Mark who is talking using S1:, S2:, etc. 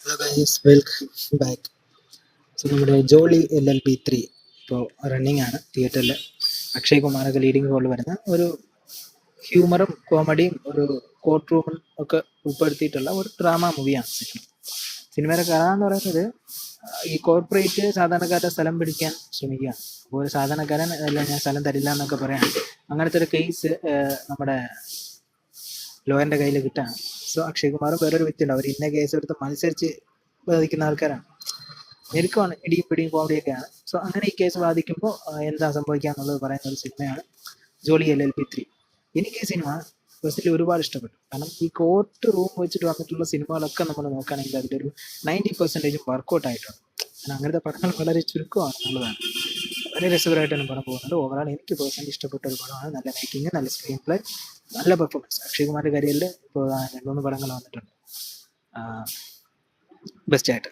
S1: Hello guys, welcome back. So നമ്മുടെ Jolly LLB 3 ഇപ്പോൾ running ആണ് തിയേറ്ററിൽ. അക്ഷയ് കുമാറൊക്കെ ലീഡിങ് റോളിൽ വരുന്ന ഒരു ഹ്യൂമറും കോമഡിയും ഒരു കോർട്ട് റൂമും ഒക്കെ ഉൾപ്പെടുത്തിയിട്ടുള്ള ഒരു ഡ്രാമ മൂവിയാണ് സിനിമയുടെ കഥ എന്ന് പറയുന്നത്, ഈ കോർപ്പറേറ്റ് സാധാരണക്കാരുടെ സ്ഥലം പിടിക്കാൻ ശ്രമിക്കുകയാണ്. അപ്പോൾ ഒരു സാധാരണക്കാരൻ അല്ല, ഞാൻ സ്ഥലം തരില്ല എന്നൊക്കെ പറയാം. അങ്ങനത്തെ ഒരു കേസ് നമ്മുടെ ലോയറിൻ്റെ കയ്യിൽ കിട്ടാണ്. സോ അക്ഷയ് കുമാറും വേറൊരു വ്യക്തിയുണ്ട്, അവർ ഇന്ന കേസ് എടുത്ത് മത്സരിച്ച് ബാധിക്കുന്ന ആൾക്കാരാണ്. ഞെരുക്കമാണ്, ഇടിയും പിടിയും കോമഡിയൊക്കെയാണ്. സോ അങ്ങനെ ഈ കേസ് ബാധിക്കുമ്പോൾ എന്താ സംഭവിക്കുക എന്നുള്ളത് പറയുന്ന ഒരു സിനിമയാണ് ജോളി LLB 3. എനിക്ക് ഈ സിനിമ പേഴ്സണലി ഒരുപാട് ഇഷ്ടപ്പെട്ടു. കാരണം ഈ കോർട്ട് റൂം വെച്ചിട്ട് വന്നിട്ടുള്ള സിനിമകളൊക്കെ നമ്മൾ നോക്കുകയാണെങ്കിൽ അതിലൊരു 90% വർക്കൗട്ട് ആയിട്ടുണ്ട്. കാരണം അങ്ങനത്തെ പടങ്ങൾ വളരെ ചുരുക്കമാണ് എന്നുള്ളതാണ്. വളരെ രസകരമായിട്ടാണ് പടം പോകുന്നത്. ഓവറാൾ എനിക്ക് പേഴ്സണലി ഇഷ്ടപ്പെട്ട ഒരു പടമാണ്. നല്ല മേക്കിങ്, നല്ല സ്ക്രീൻ പ്ലേ, നല്ല പെർഫോമൻസ്. അക്ഷയ് കുമാറിൻ്റെ കരിയറിൽ ഇപ്പോൾ 2-3 പടങ്ങൾ വന്നിട്ടുണ്ട് ബെസ്റ്റ് ആയിട്ട്.